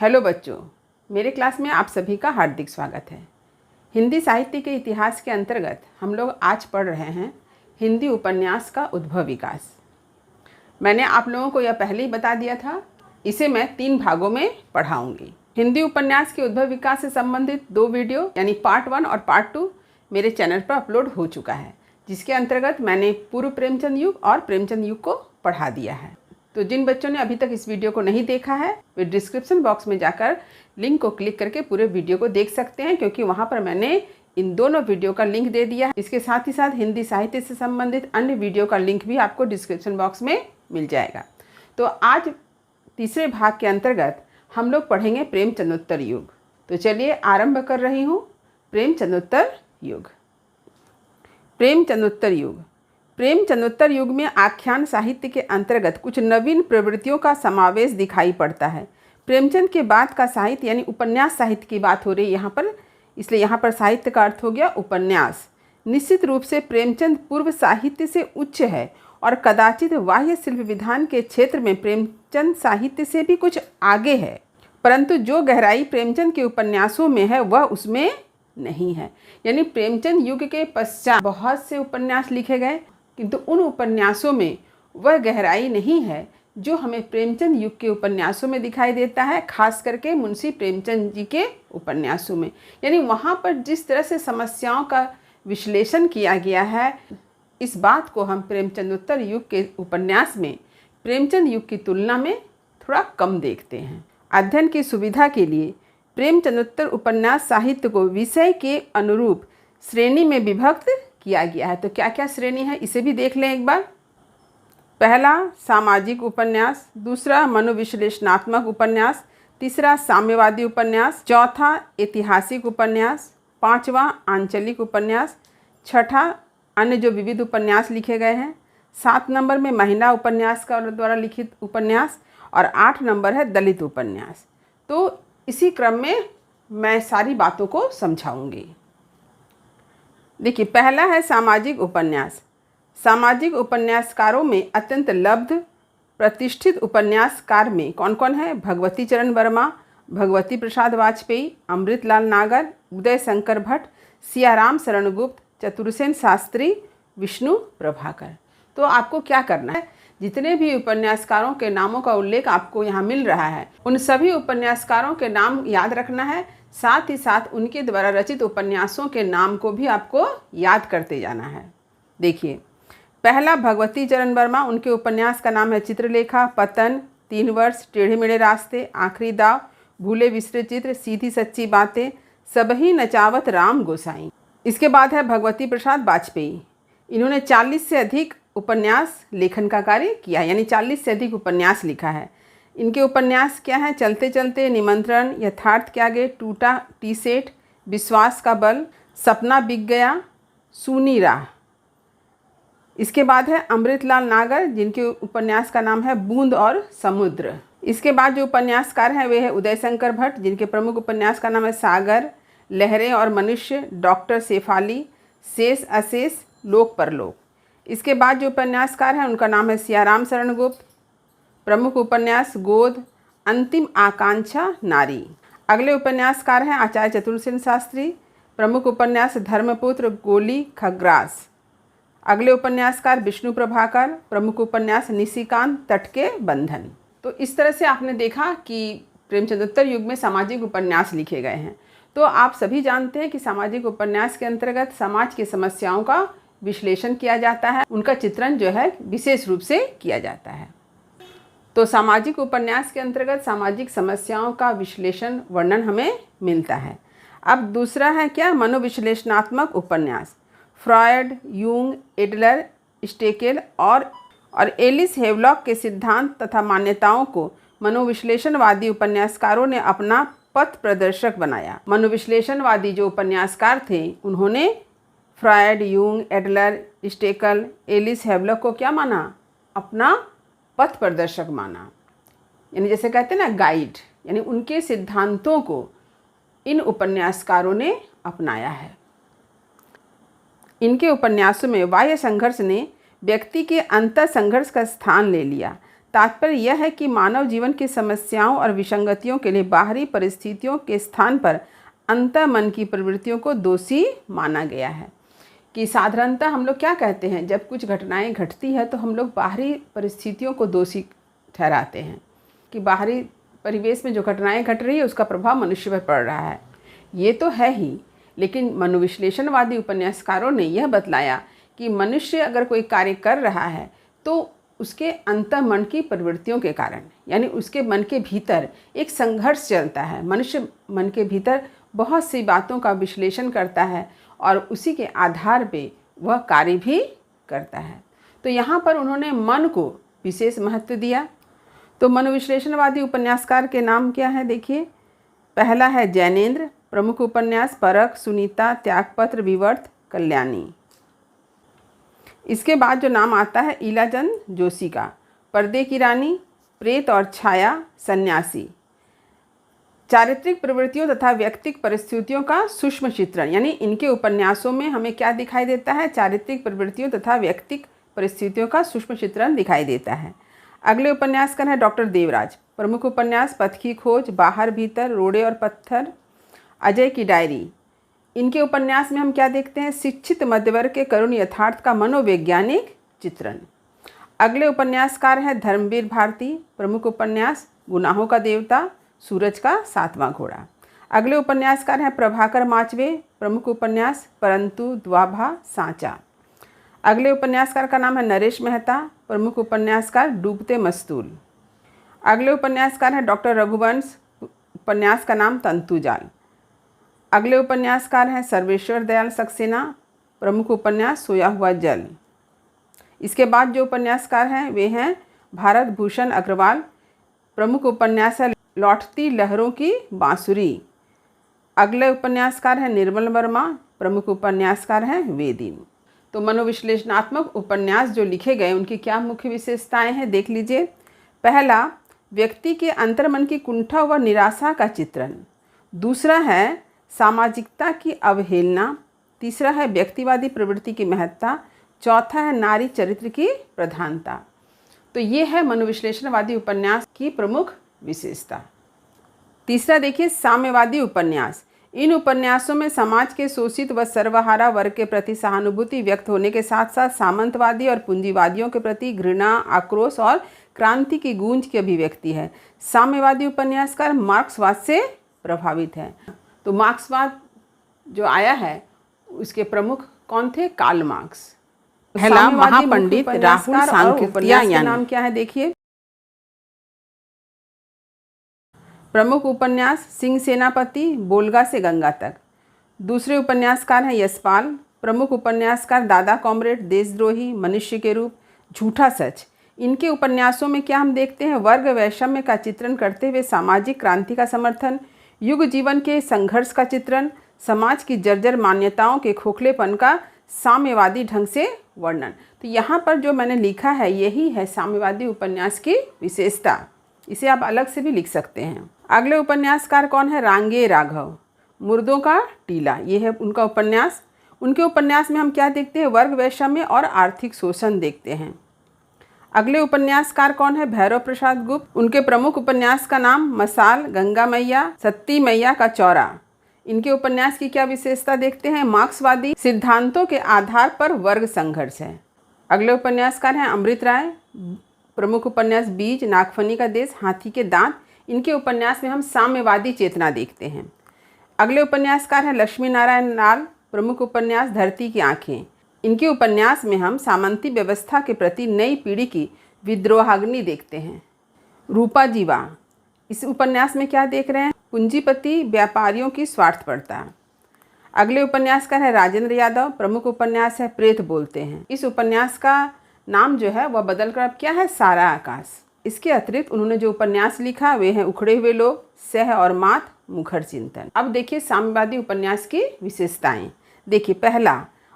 Hello बच्चों, मेरे class में आप सभी का हार्दिक स्वागत है। हिंदी साहित्य के इतिहास के अंतर्गत हम लोग आज पढ़ रहे हैं हिंदी उपन्यास का उद्भव विकास। मैंने आप लोगों को यह पहले ही बता दिया था, इसे मैं 3 भागों में पढ़ाऊंगी। हिंदी उपन्यास के उद्भव विकास से संबंधित 2 वीडियो यानी पार्ट 1 और पार्ट 2 मेरे चैनल पर अपलोड हो चुका है, जिसके अंतर्गत मैंने पूर्व प्रेमचंद युग और प्रेमचंद युग को पढ़ा दिया है। तो जिन बच्चों ने अभी तक इस वीडियो को नहीं देखा है वे डिस्क्रिप्शन बॉक्स में जाकर लिंक को क्लिक करके पूरे वीडियो को देख सकते हैं, क्योंकि वहां पर मैंने इन दोनों वीडियो का लिंक दे दिया है। इसके साथ ही साथ हिंदी साहित्य से संबंधित अन्य वीडियो का लिंक भी आपको डिस्क्रिप्शन बॉक्स में मिल जाएगा। तो आज तीसरे भाग के अंतर्गत हम लोग पढ़ेंगे प्रेमचंदोत्तर युग। तो चलिए आरंभ कर रही हूँ। प्रेमचंदोत्तर युग। प्रेमचंदोत्तर युग। प्रेमचंदोत्तर युग में आख्यान साहित्य के अंतर्गत कुछ नवीन प्रवृत्तियों का समावेश दिखाई पड़ता है। प्रेमचंद के बाद का साहित्य यानी उपन्यास साहित्य की बात हो रही है यहाँ पर, इसलिए यहाँ पर साहित्य का अर्थ हो गया उपन्यास। निश्चित रूप से प्रेमचंद पूर्व साहित्य से उच्च है और कदाचित बाह्य शिल्प विधान के क्षेत्र में प्रेमचंद साहित्य से भी कुछ आगे है, परंतु जो गहराई प्रेमचंद के उपन्यासों में है वह उसमें नहीं है। यानी प्रेमचंद युग के पश्चात बहुत से उपन्यास लिखे गए, किंतु उन उपन्यासों में वह गहराई नहीं है जो हमें प्रेमचंद युग के उपन्यासों में दिखाई देता है, खास करके मुंशी प्रेमचंद जी के उपन्यासों में। यानी वहाँ पर जिस तरह से समस्याओं का विश्लेषण किया गया है, इस बात को हम प्रेमचंदोत्तर युग के उपन्यास में प्रेमचंद युग की तुलना में थोड़ा कम देखते हैं। अध्ययन की सुविधा के लिए प्रेमचंदोत्तर उपन्यास साहित्य को विषय के अनुरूप श्रेणी में विभक्त किया गया है। तो क्या क्या श्रेणी है इसे भी देख लें एक बार। पहला सामाजिक उपन्यास, दूसरा मनोविश्लेषणात्मक उपन्यास, तीसरा साम्यवादी उपन्यास, चौथा ऐतिहासिक उपन्यास, पांचवा आंचलिक उपन्यास, छठा अन्य जो विविध उपन्यास लिखे गए हैं, 7 नंबर में महिला उपन्यासकार द्वारा लिखित उपन्यास और 8 नंबर है दलित उपन्यास। तो इसी क्रम में मैं सारी बातों को समझाऊंगी। देखिए, पहला है सामाजिक उपन्यास। सामाजिक उपन्यासकारों में अत्यंत लब्ध प्रतिष्ठित उपन्यासकार में कौन कौन है? भगवती चरण वर्मा, भगवती प्रसाद वाजपेयी, अमृतलाल नागर, उदय शंकर भट्ट, सियाराम शरण गुप्त, चतुरसेन शास्त्री, विष्णु प्रभाकर। तो आपको क्या करना है, जितने भी उपन्यासकारों के नामों का उल्लेख आपको यहाँ मिल रहा है, उन सभी उपन्यासकारों के नाम याद रखना है। साथ ही साथ उनके द्वारा रचित उपन्यासों के नाम को भी आपको याद करते जाना है। देखिए, पहला भगवती चरण वर्मा, उनके उपन्यास का नाम है चित्रलेखा, पतन, 3 वर्ष, टेढ़े मेढ़े रास्ते, आखिरी दाव, भूले बिसरे चित्र, सीधी सच्ची बातें, सबही नचावत राम गोसाई। इसके बाद है भगवती प्रसाद वाजपेयी। इन्होंने 40 से अधिक उपन्यास लेखन का कार्य किया, यानी 40 से अधिक उपन्यास लिखा है। इनके उपन्यास क्या हैं? चलते चलते, निमंत्रण, यथार्थ के आगे, टूटा टी सेट, विश्वास का बल, सपना बिक गया, सूनी राह। इसके बाद है अमृतलाल नागर, जिनके उपन्यास का नाम है बूंद और समुद्र। इसके बाद जो उपन्यासकार हैं वे है उदय शंकर भट्ट, जिनके प्रमुख उपन्यास का नाम है सागर, लहरें और मनुष्य, डॉक्टर शेफाली, शेष अशेष, लोक परलोक। इसके बाद जो उपन्यासकार हैं उनका नाम है सियाराम शरण गुप्त, प्रमुख उपन्यास गोद, अंतिम आकांक्षा, नारी। अगले उपन्यासकार हैं आचार्य चतुरसेन शास्त्री, प्रमुख उपन्यास धर्मपुत्र, गोली, खग्रास। अगले उपन्यासकार विष्णु प्रभाकर, प्रमुख उपन्यास निशिकांत, तट के बंधन। तो इस तरह से आपने देखा कि प्रेमचंदोत्तर युग में सामाजिक उपन्यास लिखे गए हैं। तो आप सभी जानते हैं कि सामाजिक उपन्यास के अंतर्गत समाज की समस्याओं का विश्लेषण किया जाता है, उनका चित्रण जो है विशेष रूप से किया जाता है। तो सामाजिक उपन्यास के अंतर्गत सामाजिक समस्याओं का विश्लेषण, वर्णन हमें मिलता है। अब दूसरा है क्या? मनोविश्लेषणात्मक उपन्यास। फ्रॉयड, यूंग, एडलर, स्टेकेल और एलिस हेवलॉक के सिद्धांत तथा मान्यताओं को मनोविश्लेषणवादी उपन्यासकारों ने अपना पथ प्रदर्शक बनाया। मनोविश्लेषणवादी जो उपन्यासकार थे उन्होंने Freud, Jung, Adler, Stekel, Ellis Havelock को क्या माना? अपना पथ प्रदर्शक माना, यानी जैसे कहते हैं ना गाइड, यानी उनके सिद्धांतों को इन उपन्यासकारों ने अपनाया है। इनके उपन्यासों में बाह्य संघर्ष ने व्यक्ति के अंतर संघर्ष का स्थान ले लिया तात्पर्य यह है कि मानव जीवन की समस्याओं और विसंगतियों के लिए बाहरी परिस्थितियों के स्थान पर अंतर्मन की प्रवृत्तियों को दोषी माना गया है। कि साधारणतः हम लोग क्या कहते हैं, जब कुछ घटनाएं घटती है तो हम लोग बाहरी परिस्थितियों को दोषी ठहराते हैं कि बाहरी परिवेश में जो घटनाएं घट रही है उसका प्रभाव मनुष्य पर पड़ रहा है। ये तो है ही, लेकिन मनोविश्लेषणवादी उपन्यासकारों ने यह बतलाया कि मनुष्य अगर कोई कार्य कर रहा है तो उसके अंतर्मन की प्रवृत्तियों के कारण, यानी उसके मन के भीतर एक संघर्ष चलता है। मनुष्य मन के भीतर बहुत सी बातों का विश्लेषण करता है और उसी के आधार पे वह कार्य भी करता है। तो यहाँ पर उन्होंने मन को विशेष महत्व दिया। तो मनोविश्लेषणवादी उपन्यासकार के नाम क्या है, देखिए। पहला है जैनेन्द्र, प्रमुख उपन्यास परख, सुनीता, त्यागपत्र, विवर्त, कल्याणी। इसके बाद जो नाम आता है ईलाचंद जोशी का, पर्दे की रानी, प्रेत और छाया, सन्यासी। चारित्रिक प्रवृत्तियों तथा व्यक्तिक परिस्थितियों का सूक्ष्म चित्रण, यानी इनके उपन्यासों में हमें क्या दिखाई देता है, चारित्रिक प्रवृत्तियों तथा व्यक्तिक परिस्थितियों का सूक्ष्म चित्रण दिखाई देता है। अगले उपन्यासकार है डॉक्टर देवराज, प्रमुख उपन्यास पथ की खोज, बाहर भीतर, रोड़े और पत्थर, अजय की डायरी। इनके उपन्यास में हम क्या देखते हैं, शिक्षित मध्यवर्ग के करुण यथार्थ का मनोवैज्ञानिक चित्रण। अगले उपन्यासकार है धर्मवीर भारती, प्रमुख उपन्यास गुनाहों का देवता, सूरज का सातवां घोड़ा। अगले उपन्यासकार हैं प्रभाकर माचवे, प्रमुख उपन्यास परंतु द्वाभा सांचा। अगले उपन्यासकार का नाम है नरेश मेहता, प्रमुख उपन्यासकार डूबते मस्तूल। अगले उपन्यासकार हैं डॉक्टर रघुवंश, उपन्यास का नाम तंतुजाल। अगले उपन्यासकार हैं सर्वेश्वर दयाल सक्सेना, प्रमुख उपन्यास सोया हुआ जल। इसके बाद जो उपन्यासकार हैं वे हैं भारत भूषण अग्रवाल, प्रमुख उपन्यास है लौटती लहरों की बांसुरी। अगले उपन्यासकार हैं निर्मल वर्मा, प्रमुख उपन्यासकार हैं वेदिन। तो मनोविश्लेषणात्मक उपन्यास जो लिखे गए उनकी क्या मुख्य विशेषताएं हैं, देख लीजिए। पहला, व्यक्ति के अंतर्मन की कुंठा व निराशा का चित्रण। दूसरा है सामाजिकता की अवहेलना। तीसरा है व्यक्तिवादी प्रवृत्ति की महत्ता। चौथा है नारी चरित्र की प्रधानता। तो ये है मनोविश्लेषणवादी उपन्यास की प्रमुख विशेषता। तीसरा देखिए साम्यवादी उपन्यास। इन उपन्यासों में समाज के शोषित व सर्वहारा वर्ग के प्रति सहानुभूति व्यक्त होने के साथ साथ सामंतवादी और पूंजीवादियों के प्रति घृणा, आक्रोश और क्रांति की गूंज की अभिव्यक्ति है। साम्यवादी उपन्यासकार मार्क्सवाद से प्रभावित है। तो मार्क्सवाद जो आया है उसके प्रमुख कौन थे, कार्ल मार्क्स। पहला महापंडित राहुल सांकृत्यायन। नाम क्या है देखिए। प्रमुख उपन्यास सिंह सेनापति, बोलगा से गंगा तक। दूसरे उपन्यासकार हैं यशपाल, प्रमुख उपन्यासकार दादा कॉमरेड, देशद्रोही, मनुष्य के रूप, झूठा सच। इनके उपन्यासों में क्या हम देखते हैं, वर्ग वैषम्य का चित्रण करते हुए सामाजिक क्रांति का समर्थन, युग जीवन के संघर्ष का चित्रण, समाज की जर्जर मान्यताओं के खोखलेपन का साम्यवादी ढंग से वर्णन। तो यहाँ पर जो मैंने लिखा है यही है साम्यवादी उपन्यास की विशेषता। इसे आप अलग से भी लिख सकते हैं। अगले उपन्यासकार कौन है, रांगे राघव, मुर्दों का टीला। ये है उनका उपन्यास। उनके उपन्यास में हम क्या देखते हैं, वर्ग वैषम्य और आर्थिक शोषण देखते हैं। अगले उपन्यासकार कौन है, भैरव प्रसाद गुप्त। उनके प्रमुख उपन्यास का नाम मसाल, गंगा मैया, सत्ती मैया का चौरा। इनके उपन्यास की क्या विशेषता देखते हैं, मार्क्सवादी सिद्धांतों के आधार पर वर्ग संघर्ष है। अगले उपन्यासकार हैं अमृत राय, प्रमुख उपन्यास बीज, नागफनी का देश, हाथी के दांत। इनके उपन्यास में हम साम्यवादी चेतना देखते हैं। अगले उपन्यासकार हैं लक्ष्मी नारायण लाल, प्रमुख उपन्यास धरती की आंखें। इनके उपन्यास में हम सामंती व्यवस्था के प्रति नई पीढ़ी की विद्रोहाग्नि देखते हैं। रूपा जीवा, इस उपन्यास में क्या देख रहे हैं, पूंजीपति व्यापारियों की स्वार्थपरता। अगले उपन्यासकार है राजेंद्र यादव, प्रमुख उपन्यास है प्रेत बोलते हैं। इस उपन्यास का नाम जो है वह बदलकर अब क्या है, सारा आकाश। इसके अतिरिक्त उन्होंने जो उपन्यास लिखा वे हैं उखड़े हुए लोग, सह और मात, मुखर चिंतन। अब देखिए साम्यवादी उपन्यास की विशेषताएं। देखिए पहला,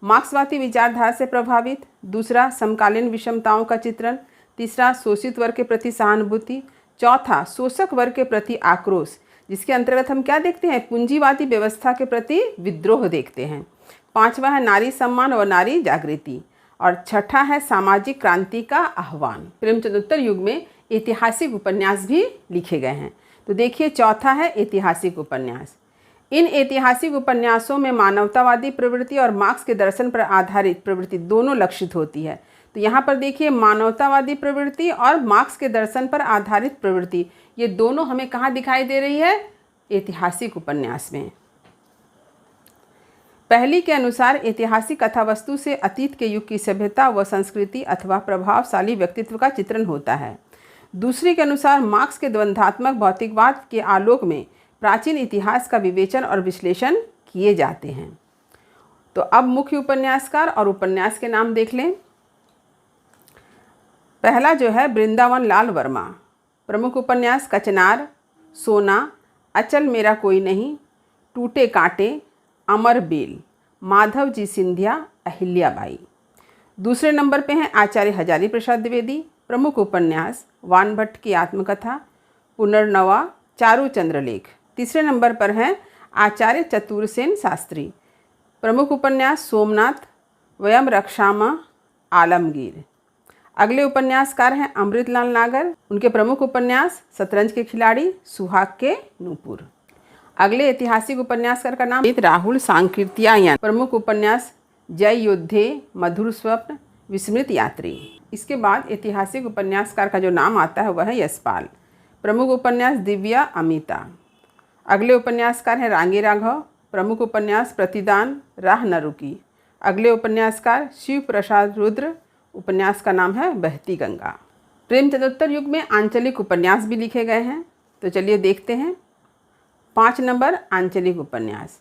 मार्क्सवादी विचारधारा से प्रभावित। दूसरा, समकालीन विषमताओं का चित्रण। तीसरा, शोषित वर्ग के प्रति सहानुभूति। चौथा, शोषक वर्ग के प्रति आक्रोश, जिसके अंतर्गत हम क्या देखते हैं, पूंजीवादी व्यवस्था के प्रति विद्रोह देखते हैं। पांचवा है नारी सम्मान और नारी जागृति। और छठा है सामाजिक क्रांति का आह्वान। प्रेमचंदोत्तर युग में ऐतिहासिक उपन्यास भी लिखे गए हैं। तो देखिए, चौथा है ऐतिहासिक उपन्यास। इन ऐतिहासिक उपन्यासों में मानवतावादी प्रवृत्ति और मार्क्स के दर्शन पर आधारित प्रवृत्ति दोनों लक्षित होती है। तो यहाँ पर देखिए, मानवतावादी प्रवृत्ति और मार्क्स के दर्शन पर आधारित प्रवृत्ति, ये दोनों हमें कहाँ दिखाई दे रही है? ऐतिहासिक उपन्यास में। पहली के अनुसार ऐतिहासिक कथावस्तु से अतीत के युग की सभ्यता व संस्कृति अथवा प्रभावशाली व्यक्तित्व का चित्रण होता है। दूसरी के अनुसार मार्क्स के द्वंद्वात्मक भौतिकवाद के आलोक में प्राचीन इतिहास का विवेचन और विश्लेषण किए जाते हैं। तो अब मुख्य उपन्यासकार और उपन्यास के नाम देख लें। पहला जो है वृंदावन लाल वर्मा। प्रमुख उपन्यास कचनार, सोना, अचल मेरा कोई नहीं, टूटे कांटे, अमर बेल, माधव जी सिंधिया, अहिल्याबाई। दूसरे नंबर पे हैं आचार्य हजारी प्रसाद द्विवेदी। प्रमुख उपन्यास वानभट्ट की आत्मकथा, पुनर्नवा, चारु चंद्रलेख। तीसरे नंबर पर हैं आचार्य चतुरसेन शास्त्री। प्रमुख उपन्यास सोमनाथ, वयम रक्षामा, आलमगीर। अगले उपन्यासकार हैं अमृतलाल नागर। उनके प्रमुख उपन्यास शतरंज के खिलाड़ी, सुहाग के नूपुर। अगले ऐतिहासिक उपन्यासकार का नाम राहुल सांकृत्यायन। प्रमुख उपन्यास जय योद्धे, मधुर स्वप्न, विस्मृत यात्री। इसके बाद ऐतिहासिक उपन्यासकार का जो नाम आता है वह है यशपाल। प्रमुख उपन्यास दिव्या अमिता। अगले उपन्यासकार हैं रांगी राघव। प्रमुख उपन्यास प्रतिदान, राह न रुकी। अगले उपन्यासकार शिव प्रसाद रुद्र। उपन्यास का नाम है बहती गंगा। प्रेमचंदोत्तर युग में आंचलिक उपन्यास भी लिखे गए हैं। तो चलिए देखते हैं। 5 नंबर आंचलिक उपन्यास।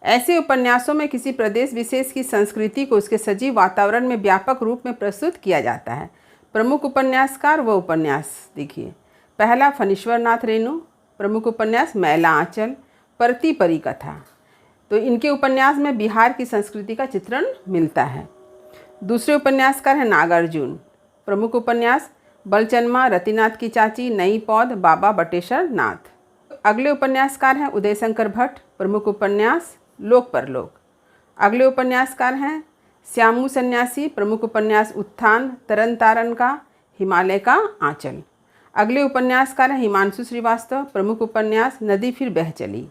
ऐसे उपन्यासों में किसी प्रदेश विशेष की संस्कृति को उसके सजीव वातावरण में व्यापक रूप में प्रस्तुत किया जाता है। प्रमुख उपन्यासकार व उपन्यास देखिए। पहला फणीश्वर नाथ रेणु। प्रमुख उपन्यास मैला आंचल, परती परी कथा। तो इनके उपन्यास में बिहार की संस्कृति का चित्रण मिलता है। दूसरे उपन्यासकार हैं नागार्जुन। प्रमुख उपन्यास बलचन्मा, रतिनाथ की चाची, नई पौध, बाबा बटेश्वर नाथ। अगले उपन्यासकार हैं उदय शंकर भट्ट। प्रमुख उपन्यास लोक परलोक। अगले उपन्यासकार हैं श्यामू सन्यासी। प्रमुख उपन्यास उत्थान, तरन तारन का, हिमालय का आंचल। अगले उपन्यासकार हैं हिमांशु श्रीवास्तव। प्रमुख उपन्यास नदी फिर बह चली।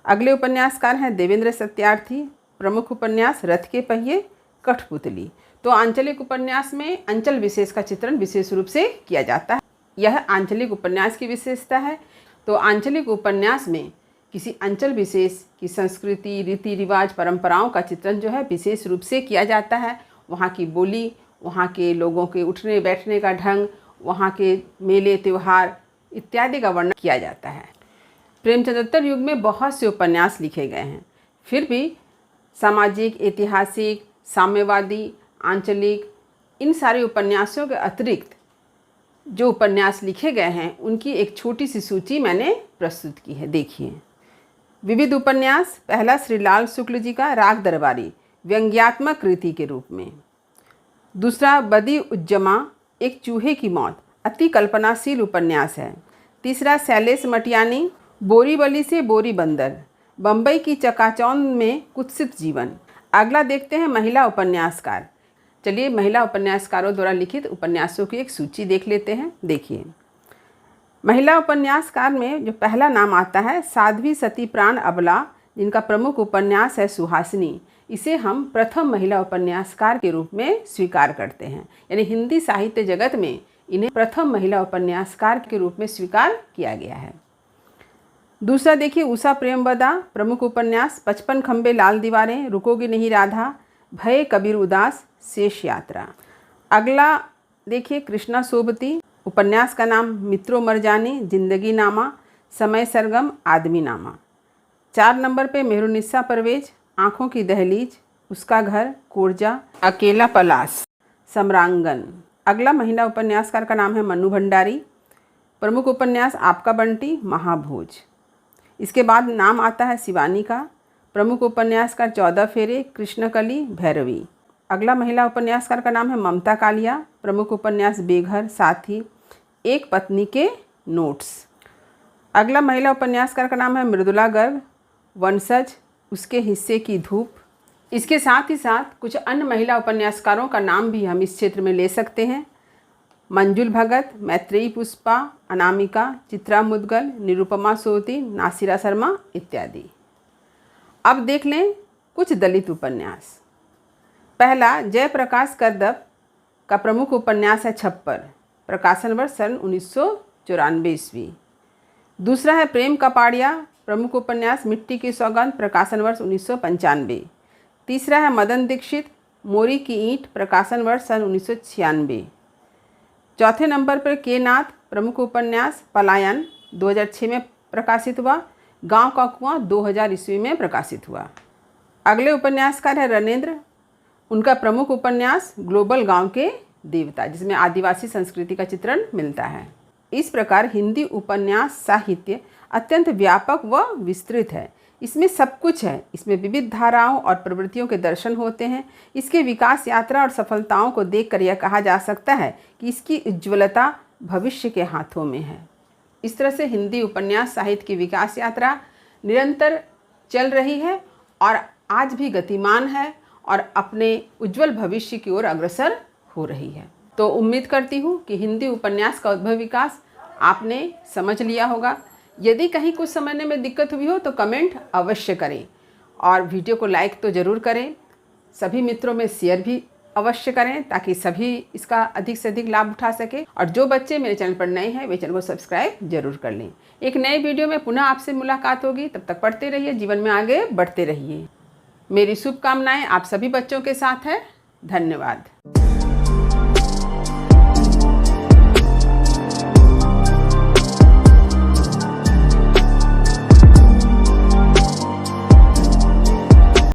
अगले उपन्यासकार हैं देवेंद्र सत्यार्थी। प्रमुख उपन्यास रथ के पहिए, कठपुतली। तो आंचलिक उपन्यास में अंचल विशेष का चित्रण विशेष रूप से किया जाता है। यह आंचलिक उपन्यास की विशेषता है। तो आंचलिक उपन्यास में किसी अंचल विशेष की संस्कृति, रीति रिवाज, परंपराओं का चित्रण जो है विशेष रूप से किया जाता है। वहाँ की बोली, वहाँ के लोगों के उठने बैठने का ढंग, वहाँ के मेले त्यौहार इत्यादि का वर्णन किया जाता है। प्रेमचंदोत्तर युग में बहुत से उपन्यास लिखे गए हैं। फिर भी सामाजिक, ऐतिहासिक, साम्यवादी, आंचलिक, इन सारे उपन्यासों के अतिरिक्त जो उपन्यास लिखे गए हैं उनकी एक छोटी सी सूची मैंने प्रस्तुत की है। देखिए, विविध उपन्यास। पहला श्रीलाल शुक्ल जी का राग दरबारी, व्यंग्यात्मक कृति के रूप में। दूसरा बदी उज्जमा, एक चूहे की मौत, अति कल्पनाशील उपन्यास है। तीसरा शैलेश मटियानी, बोरीवली से बोरी बंदर, बम्बई की चकाचौंध में कुत्सित जीवन। अगला देखते हैं महिला उपन्यासकार। चलिए महिला उपन्यासकारों द्वारा लिखित उपन्यासों की एक सूची देख लेते हैं। देखिए, महिला उपन्यासकार में जो पहला नाम आता है साध्वी सती प्राण अबला, जिनका प्रमुख उपन्यास है सुहासिनी। इसे हम प्रथम महिला उपन्यासकार के रूप में स्वीकार करते हैं, यानी हिंदी साहित्य जगत में इन्हें प्रथम महिला उपन्यासकार के रूप में स्वीकार किया गया है। दूसरा देखिए उषा प्रेमवदा। प्रमुख उपन्यास 55 खंबे लाल दीवारें, रुकोगी नहीं राधा, भय कबीर उदास, शेष यात्रा। अगला देखिए कृष्णा सोबती। उपन्यास का नाम मित्रों मरजानी, जिंदगी नामा, समय सरगम, आदमी नामा। 4 नंबर पे मेहरुनिस्सा परवेज, आँखों की दहलीज, उसका घर, कोरजा, अकेला पलास, सम्रांगन। अगला महिला उपन्यासकार का नाम है मनु भंडारी। प्रमुख उपन्यास आपका बंटी, महाभोज। इसके बाद नाम आता है शिवानी का। प्रमुख उपन्यासकार 14 फेरे, कृष्णकली, भैरवी। अगला महिला उपन्यासकार का नाम है ममता कालिया। प्रमुख उपन्यास बेघर, साथी, एक पत्नी के नोट्स। अगला महिला उपन्यासकार का नाम है मृदुला गर्ग, वंशज, उसके हिस्से की धूप। इसके साथ ही साथ कुछ अन्य महिला उपन्यासकारों का नाम भी हम इस क्षेत्र में ले सकते हैं। मंजुल भगत, मैत्रेयी पुष्पा, अनामिका, चित्रा मुदगल, निरुपमा सोती, नासिरा शर्मा इत्यादि। अब देख लें कुछ दलित उपन्यास। पहला जयप्रकाश कद्दप का प्रमुख उपन्यास है छप्पर, प्रकाशन वर्ष सन 1994 ईस्वी। दूसरा है प्रेम कपाड़िया, प्रमुख उपन्यास मिट्टी की सौगंध, प्रकाशन वर्ष 1995। तीसरा है मदन दीक्षित, मोरी की ईंट, प्रकाशन वर्ष सन 1996। चौथे नंबर पर के नाथ, प्रमुख उपन्यास पलायन, 2006 में प्रकाशित हुआ। गांव का कुआं 2000 ईस्वी में प्रकाशित हुआ। अगले उपन्यासकार है रणेंद्र, उनका प्रमुख उपन्यास ग्लोबल गांव के देवता, जिसमें आदिवासी संस्कृति का चित्रण मिलता है। इस प्रकार हिंदी उपन्यास साहित्य अत्यंत व्यापक व विस्तृत है। इसमें सब कुछ है। इसमें विविध धाराओं और प्रवृत्तियों के दर्शन होते हैं। इसके विकास यात्रा और सफलताओं को देखकर यह कहा जा सकता है कि इसकी उज्ज्वलता भविष्य के हाथों में है। इस तरह से हिंदी उपन्यास साहित्य की विकास यात्रा निरंतर चल रही है और आज भी गतिमान है और अपने उज्जवल भविष्य की ओर अग्रसर हो रही है। तो उम्मीद करती हूँ कि हिंदी उपन्यास का उद्भव विकास आपने समझ लिया होगा। यदि कहीं कुछ समझने में दिक्कत हुई हो तो कमेंट अवश्य करें और वीडियो को लाइक तो ज़रूर करें। सभी मित्रों में शेयर भी अवश्य करें ताकि सभी इसका अधिक से अधिक लाभ उठा सके। और जो बच्चे मेरे चैनल पर नए हैं वे चैनल को सब्सक्राइब जरूर कर लें। एक नए वीडियो में पुनः आपसे मुलाकात होगी। तब तक पढ़ते रहिए, जीवन में आगे बढ़ते रहिए। मेरी शुभकामनाएं आप सभी बच्चों के साथ है। धन्यवाद।